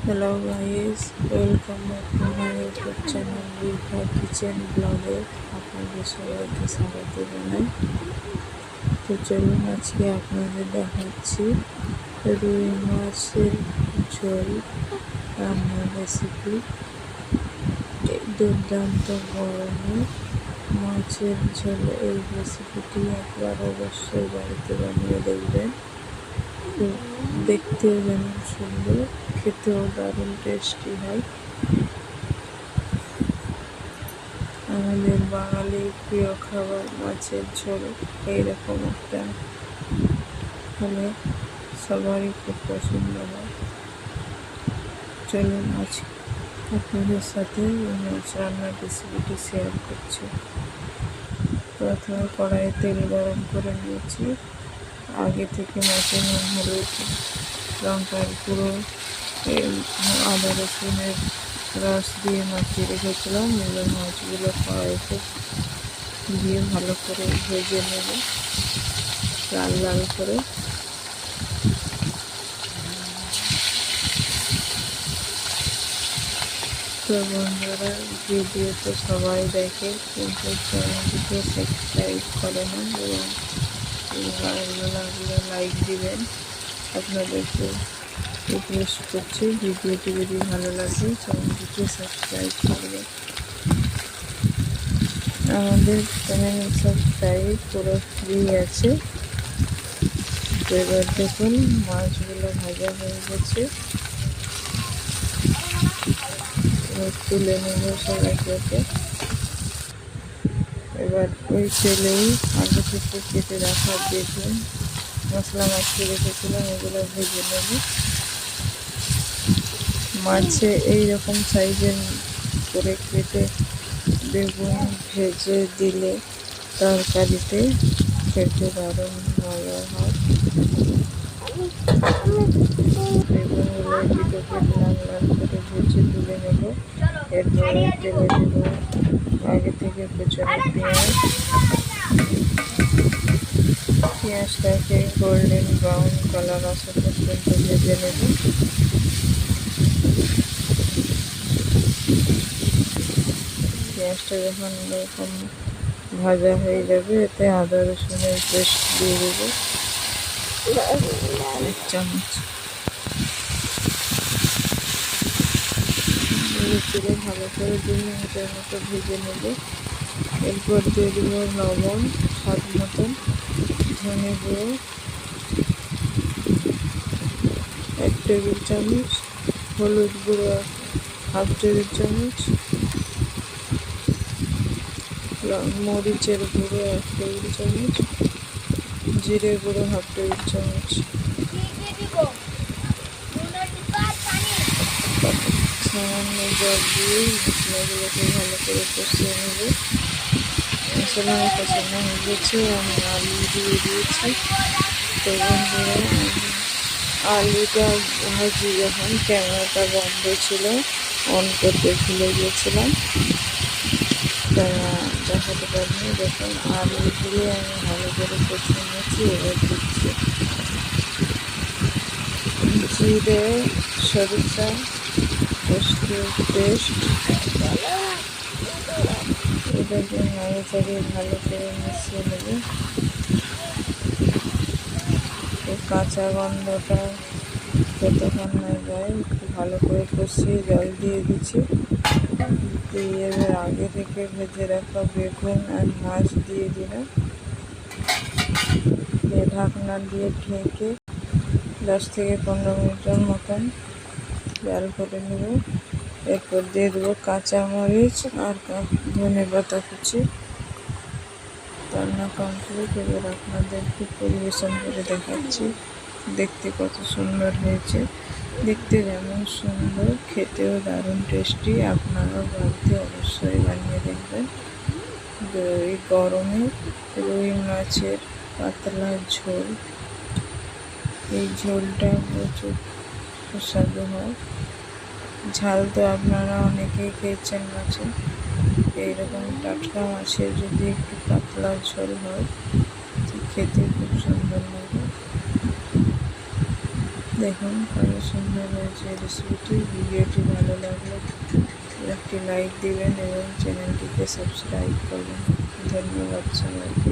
Hello guys, welcome back to my YouTube channel Riva Kitchen ব্লগে আপনাদের সবাইকে স্বাগত জানাই। তো চলুন আজকে আপনাদের দেখাচ্ছি রুই মাছের ঝোল রান্নার রেসিপি। দুর্দান্ত গরমে মাছের ঝোল এই রেসিপিটি একবার অবশ্যই বাড়িতে বানিয়ে দেখবেন। দেখতেও যেমন সুন্দর, খেতেও দারুণ টেস্টি হয়। আমাদের বাঙালির প্রিয় খাবার মাছের ঝোল এইরকম একটা হলে সবারই খুব পছন্দ হয়। চলুন আজ আপনাদের সাথে মাছ রান্নার রেসিপিটি শেয়ার করছি। প্রথমে কড়াইয়ে তেল গরম করে নিয়েছি। আগে থেকে মাছের নুন, হলুদ, লঙ্কার গুঁড়ো, আদা রসুনের রস দিয়ে মাখিয়ে রেখেছিলাম। এবার মাছগুলো কড়াইতে দিয়ে ভালো করে ভেজে নেব, লাল লাল করে। তো বন্ধুরা, ভিডিও তো সবাই দেখে, কিন্তু চ্যানেলটিকে সাবস্ক্রাইব করে না এবং ভালো লাগলে লাইক দিবেন। আপনাদেরকে রিকোয়েস্ট করছি, ভিডিওটি যদি ভালো লাগে চ্যানেলটিকে সাবস্ক্রাইব করবেন। আমাদের চ্যানেল সাবস্ক্রাইব পুরো ফ্রি আছে। তো এবার দেখুন মাছগুলো ভাজা হয়ে গেছে, এবার তুলে নেব সব একে। এবার ওই তেলেই আগে থেকে কেটে রাখা বেগুন, মশলা মাখিয়ে রেখেছিলাম, এগুলো ভেজে নেব। মাছে এইরকম সাইজের করে কেটে বেগুন ভেজে দিলে তরকারিতে খেতে দারুণ মজা হয়। বেগুনগুলো দুটো লাল লাল করে ভেজে তুলে নেব। এরপরে তেলে দেব আগে থেকে কুচানো পেঁয়াজটাকে গোল্ডেন ব্রাউন কালার আসা পর্যন্ত ভেজে নেব। পেঁয়াজটা যখন এরকম ভাজা হয়ে যাবে, এতে আদা রসুনের পেস্ট দিয়ে দেবো 1 চামচ। তুলে ভালো করে 2 মিনিটের মতো ভেজে নেব। এরপর দিয়ে দেব লবণ স্বাদ মতন, ধনে গুঁড়ো 1 টেবিল চামচ, হলুদ গুঁড়ো 1/2 টেবিল চামচ, মরিচের গুঁড়ো 1 টেবিল চামচ, জিরে গুঁড়ো 1/2 টেবিল চামচ, সামান্য জল দিয়ে মশলাগুলোকে ভালো করে কষিয়ে নেব। মশলা কষানো হয়ে গেছে, আমি আলু দিয়ে দিয়েছি। তো বন্ধুরা, আলুটা ভাজি যখন ক্যামেরাটা বন্ধ ছিল, অন করতে ভুলে গিয়েছিলাম, দেখাতে পারিনি। দেখুন আলু দিয়ে আমি ভালো করে কষিয়ে নিয়েছি। এবার দিচ্ছি জিরে, সরিষা পোস্তের পেস্ট, এটাকে নাড়ে চাড়িয়ে ভালো করে মিশিয়ে নেব। কাঁচা গন্ধটা যতক্ষণ না যায় একটু ভালো করে কষিয়ে জল দিয়ে দিচ্ছি। দিয়ে এবার আগে থেকে ভেজে রাখা বেগুন আর মাছ দিয়ে দিলাম। ঢাকনা দিয়ে ঢেকে 10 থেকে 15 মিনিটের মতন জাল করে নেব। এরপর দিয়ে দেবো কাঁচামরিচ আর ধনে পাতা কুচি। রান্না কমপ্লিট। এবার আপনাদেরকে পরিবেশন করে দেখাচ্ছি। দেখতে কত সুন্দর হয়েছে, দেখতে যেমন সুন্দর, খেতেও দারুণ টেস্টি। আপনারাও বাড়িতে অবশ্যই বানিয়ে দেখবেন। এই গরমে রুই মাছের পাতলা ঝোল, এই ঝোলটা প্রচুর সুস্বাদু হয়। ঝাল তো আপনারা অনেকেই খেয়েছেন মাছে, এইরকম টাটকা মাছের যদি একটু পাতলা ঝোল হয়, খেতে খুব সুন্দর লাগে। দেখুন কত সুন্দর হয়েছে রেসিপিটি। ভিডিওটি ভালো লাগলে একটি লাইক দিবেন এবং চ্যানেলটিকে সাবস্ক্রাইব করবেন। ধন্যবাদ সবাইকে।